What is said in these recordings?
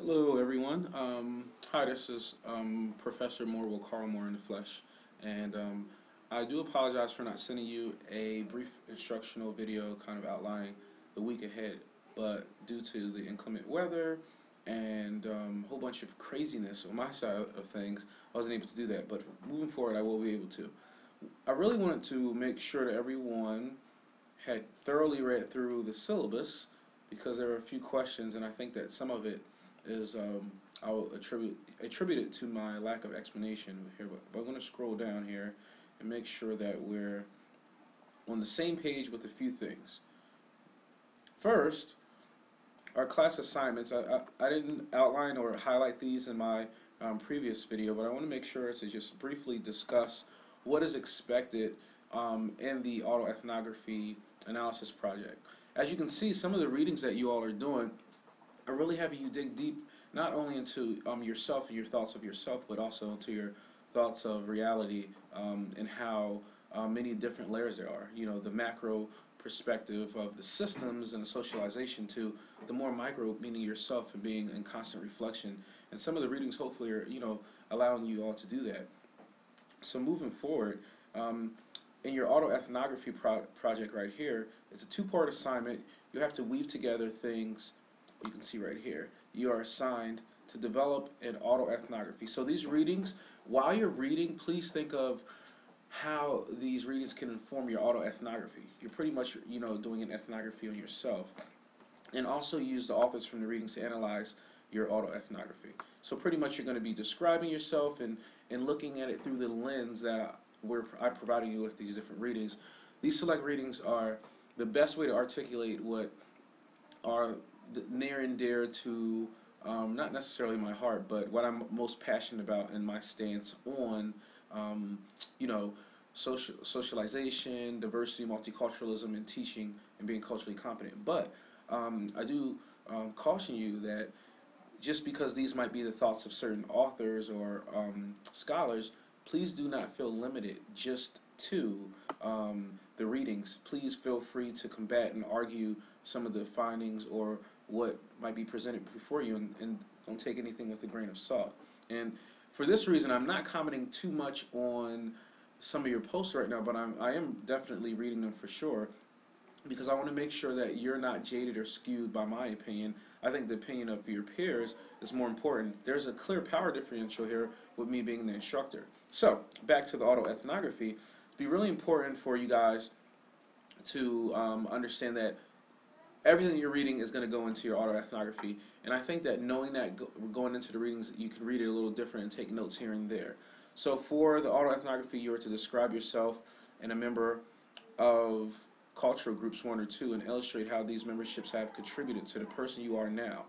Hello, everyone. Hi, this is Professor Morwell Carlmore in the flesh, and I do apologize for not sending you a brief instructional video kind of outlining the week ahead, but due to the inclement weather and a whole bunch of craziness on my side of things, I wasn't able to do that, but moving forward, I will be able to. I really wanted to make sure that everyone had thoroughly read through the syllabus because there were a few questions, and I think that some of it is I'll attribute it to my lack of explanation here. But I'm going to scroll down here and make sure that we're on the same page with a few things. First, our class assignments. I didn't outline or highlight these in my previous video, but I want to make sure to just briefly discuss what is expected in the autoethnography analysis project. As you can see, some of the readings that you all are doing are really having you dig deep, not only into yourself and your thoughts of yourself, but also into your thoughts of reality and how many different layers there are. You know, the macro perspective of the systems and the socialization to the more micro, meaning yourself and being in constant reflection. And some of the readings hopefully are, allowing you all to do that. So moving forward, in your autoethnography project right here, it's a two-part assignment. You have to weave together things. You can see right here. You are assigned to develop an autoethnography. So these readings, while you're reading, please think of how these readings can inform your autoethnography. You're pretty much, doing an ethnography on yourself. And also use the authors from the readings to analyze your autoethnography. So pretty much you're going to be describing yourself and looking at it through the lens that I'm providing you with these different readings. These select readings are the best way to articulate what are near and dear to not necessarily my heart, but what I'm most passionate about in my stance on, socialization, diversity, multiculturalism, and teaching and being culturally competent. But I do caution you that just because these might be the thoughts of certain authors or scholars, please do not feel limited just to the readings. Please feel free to combat and argue some of the findings or what might be presented before you, and don't take anything with a grain of salt. And for this reason, I'm not commenting too much on some of your posts right now, but I am definitely reading them for sure, because I want to make sure that you're not jaded or skewed by my opinion. I think the opinion of your peers is more important. There's a clear power differential here with me being the instructor. So, back to the autoethnography. It'd be really important for you guys to understand that everything that you're reading is going to go into your autoethnography. And I think that knowing that going into the readings, you can read it a little different and take notes here and there. So for the autoethnography, you are to describe yourself and a member of cultural groups 1 or 2 and illustrate how these memberships have contributed to the person you are now.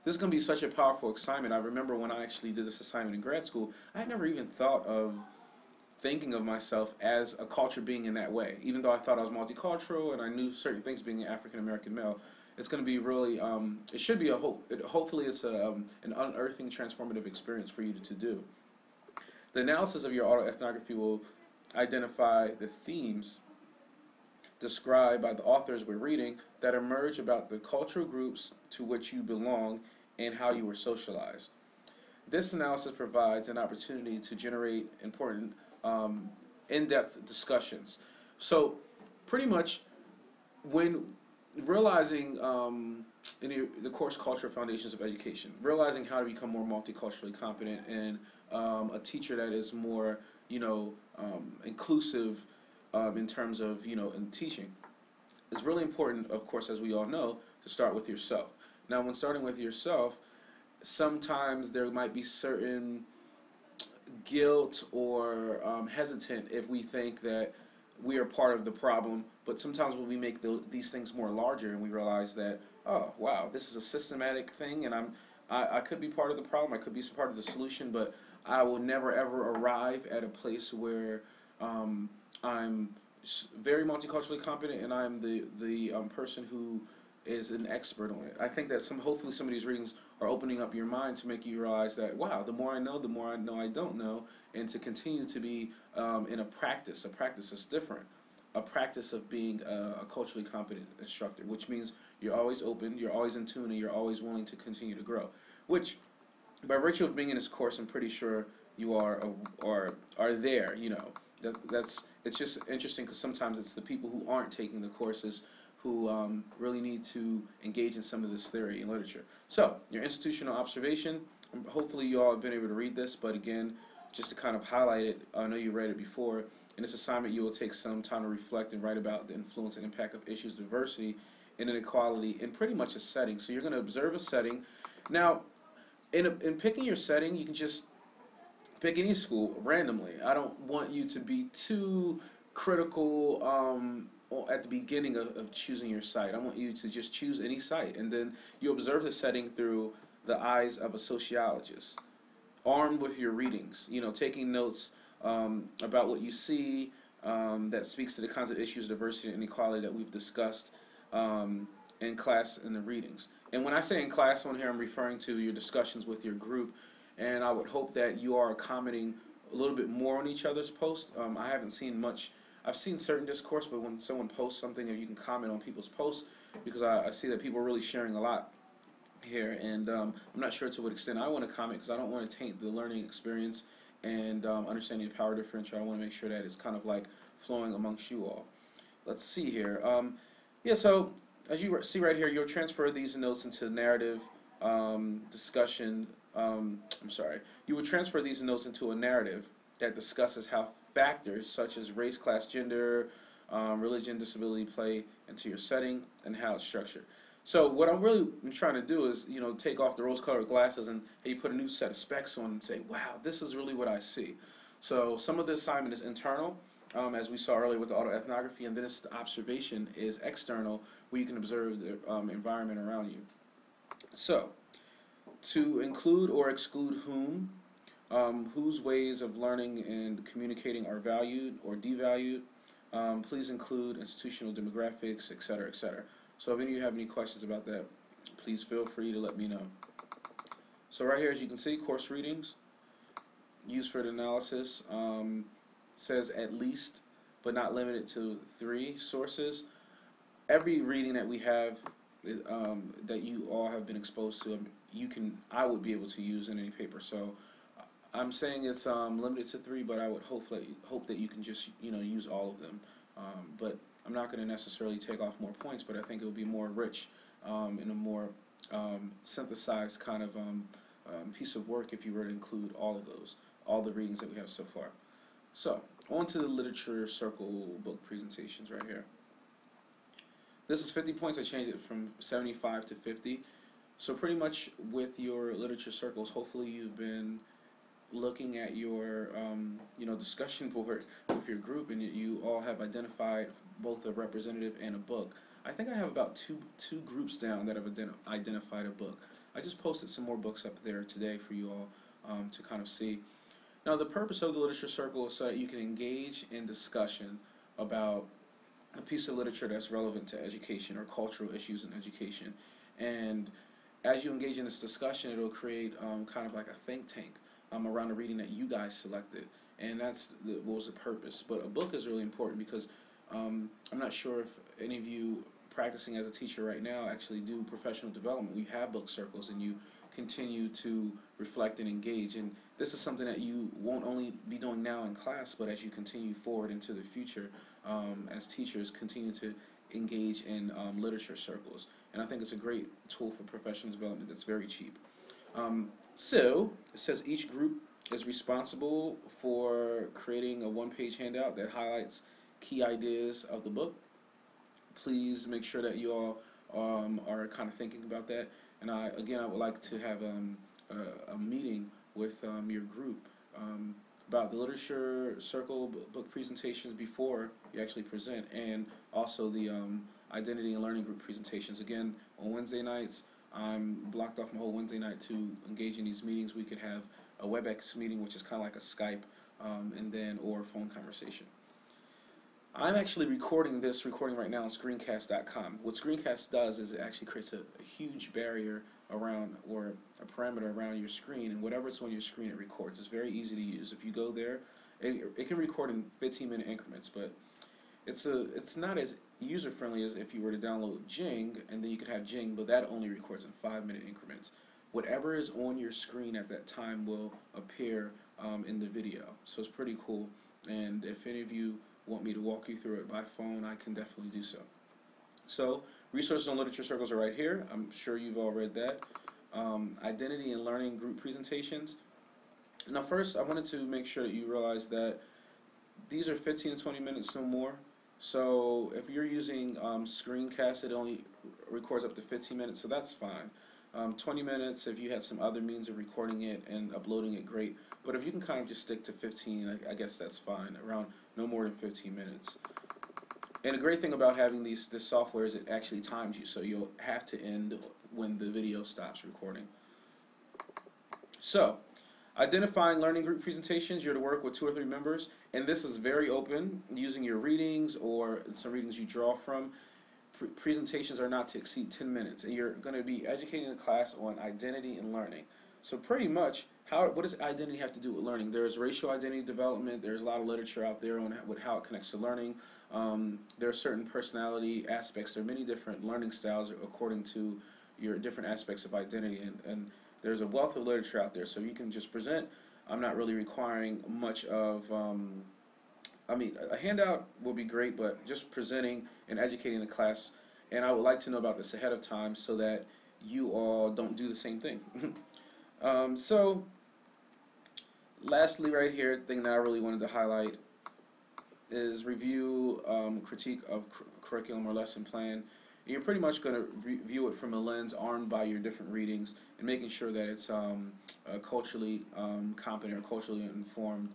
This is going to be such a powerful assignment. I remember when I actually did this assignment in grad school, I had never even thought of thinking of myself as a culture being in that way. Even though I thought I was multicultural and I knew certain things being an African American male, it's going to be really, it should be hopefully it's an unearthing, transformative experience for you to do. The analysis of your autoethnography will identify the themes described by the authors we're reading that emerge about the cultural groups to which you belong and how you were socialized. This analysis provides an opportunity to generate important in-depth discussions. So pretty much when realizing in the course Cultural Foundations of Education, realizing how to become more multiculturally competent and a teacher that is more inclusive in terms of in teaching, it's really important, of course, as we all know, to start with yourself. Now, when starting with yourself, sometimes there might be certain guilt or hesitant if we think that we are part of the problem, but sometimes when we make these things more larger and we realize that, oh wow, this is a systematic thing, and I could be part of the problem, I could be part of the solution, but I will never ever arrive at a place where I'm very multiculturally competent and I'm the person who is an expert on it. I think that hopefully some of these readings are opening up your mind to make you realize that, wow, the more I know I don't know, and to continue to be in a practice that's different. a practice of being a culturally competent instructor, which means you're always open, you're always in tune, and you're always willing to continue to grow. Which, by virtue of being in this course, I'm pretty sure you are there. You know, that's it's just interesting because sometimes it's the people who aren't taking the courses who really need to engage in some of this theory and literature. So, your institutional observation. Hopefully, you all have been able to read this, but again, just to kind of highlight it, I know you read it before. In this assignment, you will take some time to reflect and write about the influence and impact of issues of diversity and inequality in pretty much a setting. So you're going to observe a setting. Now, in picking your setting, you can just pick any school randomly. I don't want you to be too critical at the beginning of choosing your site. I want you to just choose any site, and then you observe the setting through the eyes of a sociologist, armed with your readings, you know, taking notes about what you see that speaks to the kinds of issues, diversity and inequality that we've discussed in class in the readings. And when I say in class on here, I'm referring to your discussions with your group, and I would hope that you are commenting a little bit more on each other's posts. I haven't seen much. I've seen certain discourse, but when someone posts something, you can comment on people's posts, because I see that people are really sharing a lot here, and I'm not sure to what extent I want to comment, because I don't want to taint the learning experience and understanding the power differential. I want to make sure that it's kind of like flowing amongst you all. Let's see here. Yeah, so as you see right here, you'll transfer these notes into narrative discussion. I'm sorry. You would transfer these notes into a narrative that discusses how factors such as race, class, gender, religion, disability play into your setting and how it's structured. So what I'm really trying to do is, you know, take off the rose-colored glasses and hey, put a new set of specs on and say, wow, this is really what I see. So some of the assignment is internal, as we saw earlier with the autoethnography, and then the observation is external, where you can observe the environment around you. So, to include or exclude whom, whose ways of learning and communicating are valued or devalued, please include institutional demographics, etc., etc. So if any of you have any questions about that, please feel free to let me know. So right here, as you can see, course readings used for the analysis says at least, but not limited to 3 sources. Every reading that we have that you all have been exposed to, I would be able to use in any paper. So I'm saying it's limited to 3, but I would hope that you can just, you know, use all of them. But I'm not going to necessarily take off more points, but I think it will be more rich and a more synthesized kind of piece of work if you were to include all of those, all the readings that we have so far. So, on to the literature circle book presentations right here. This is 50 points. I changed it from 75 to 50. So pretty much with your literature circles, hopefully you've been looking at your you know, discussion board with your group, and you all have identified both a representative and a book. I think I have about two groups down that have identified a book. I just posted some more books up there today for you all to kind of see. Now, the purpose of the literature circle is so that you can engage in discussion about a piece of literature that's relevant to education or cultural issues in education. And as you engage in this discussion, it'll create kind of like a think tank around the reading that you guys selected. And that's what was the purpose. But a book is really important because I'm not sure if any of you practicing as a teacher right now actually do professional development. We have book circles, and you continue to reflect and engage. And this is something that you won't only be doing now in class, but as you continue forward into the future, as teachers continue to engage in literature circles. And I think it's a great tool for professional development that's very cheap. So, it says each group is responsible for creating a one-page handout that highlights key ideas of the book. Please make sure that you all are kind of thinking about that. And I would like to have a meeting with your group about the literature circle book presentations before you actually present, and also the identity and learning group presentations. Again, on Wednesday nights, I'm blocked off my whole Wednesday night to engage in these meetings. We could have a WebEx meeting, which is kind of like a Skype, and then or a phone conversation. I'm actually recording right now on screencast.com. What Screencast does is it actually creates a huge barrier around, or a parameter around your screen, and whatever's on your screen it records. It's very easy to use. If you go there, it can record in 15-minute increments, but it's not as user friendly as if you were to download Jing, and then you could have Jing, but that only records in 5-minute increments. Whatever is on your screen at that time will appear in the video. So it's pretty cool. And if any of you want me to walk you through it by phone, I can definitely do so. So resources and literature circles are right here. I'm sure you've all read that. Identity and learning group presentations. Now first, I wanted to make sure that you realize that these are 15 to 20 minutes, no more. So if you're using screencast, it only records up to 15 minutes, so that's fine. 20 minutes if you had some other means of recording it and uploading it, great. But if you can kind of just stick to 15, I guess that's fine, around no more than 15 minutes. And a great thing about having this software is it actually times you, so you'll have to end when the video stops recording. So, identifying learning group presentations, you're to work with 2 or 3 members, and this is very open, using your readings or some readings you draw from. Presentations are not to exceed 10 minutes, and you're going to be educating the class on identity and learning. So pretty much, what does identity have to do with learning? There's racial identity development, there's a lot of literature out there on how it connects to learning. There are certain personality aspects, there are many different learning styles according to your different aspects of identity, and there's a wealth of literature out there, so you can just present. I'm not really requiring much of, I mean, a handout will be great, but just presenting and educating the class, and I would like to know about this ahead of time so that you all don't do the same thing. So, lastly right here, the thing that I really wanted to highlight is review, critique of curriculum or lesson plan. You're pretty much going to view it from a lens armed by your different readings and making sure that it's culturally competent or culturally informed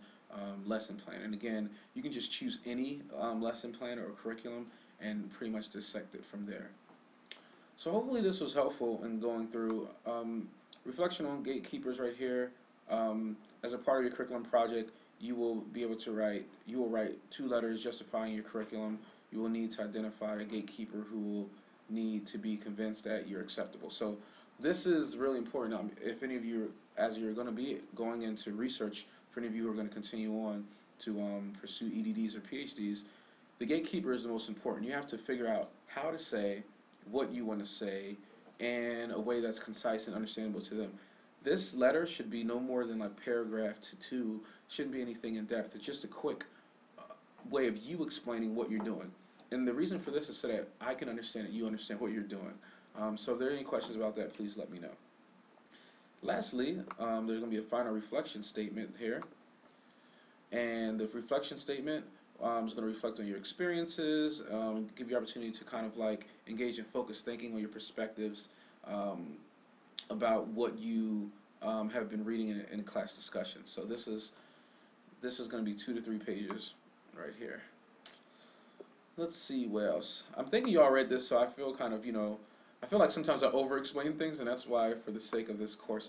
lesson plan. And again, you can just choose any lesson plan or curriculum and pretty much dissect it from there. So hopefully this was helpful in going through. Reflection on gatekeepers right here. As a part of your curriculum project, you will be able to write 2 letters justifying your curriculum. You will need to identify a gatekeeper who will need to be convinced that you're acceptable. So this is really important. If any of you, as you're going to be going into research, for any of you who are going to continue on to pursue EDDs or PhDs, the gatekeeper is the most important. You have to figure out how to say what you want to say in a way that's concise and understandable to them. This letter should be no more than like paragraph to 2. Shouldn't be anything in depth. It's just a quick way of you explaining what you're doing. And the reason for this is so that I can understand that you understand what you're doing. So if there are any questions about that, please let me know. Lastly, there's going to be a final reflection statement here. And the reflection statement is going to reflect on your experiences, give you opportunity to kind of like engage in focused thinking on your perspectives about what you have been reading in class discussions. So this is going to be 2 to 3 pages right here. Let's see what else. I'm thinking you all read this, so I feel kind of, I feel like sometimes I over-explain things, and that's why, for the sake of this course,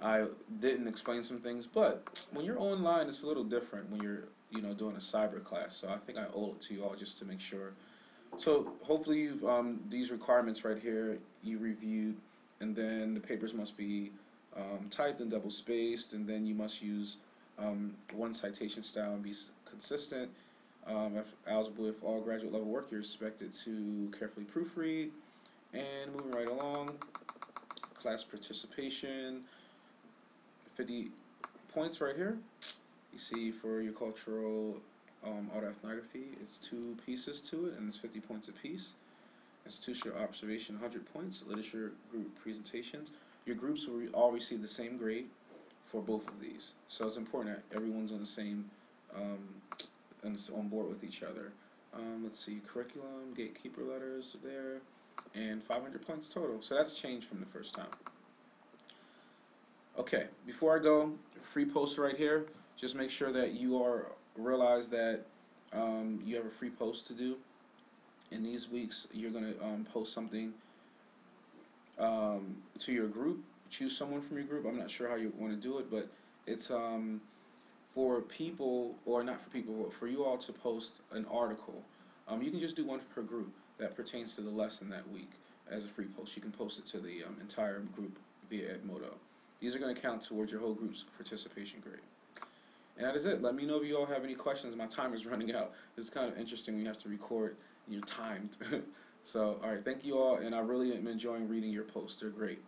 I didn't explain some things. But when you're online, it's a little different when you're, doing a cyber class. So I think I owe it to you all just to make sure. So hopefully you've these requirements right here you reviewed, and then the papers must be typed and double-spaced, and then you must use one citation style and be consistent. If eligible, if all graduate level work, you're expected to carefully proofread. And moving right along, class participation, 50 points right here. You see for your cultural autoethnography, it's 2 pieces to it, and it's 50 points apiece. Institutional observation, 100 points. Literature group presentations. Your groups will all receive the same grade for both of these. So it's important that everyone's on the same on board with each other. Let's see, curriculum, gatekeeper letters there, and 500 points total. So that's changed from the first time. Okay, before I go, free post right here. Just make sure that you realize that you have a free post to do. In these weeks, you're going to post something to your group. Choose someone from your group. I'm not sure how you want to do it, but it's for people, or not for people, but for you all to post an article. You can just do one per group that pertains to the lesson that week as a free post. You can post it to the entire group via Edmodo. These are going to count towards your whole group's participation grade. And that is it. Let me know if you all have any questions. My time is running out. It's kind of interesting when you have to record and you're timed. So, all right, thank you all, and I really am enjoying reading your posts. They're great.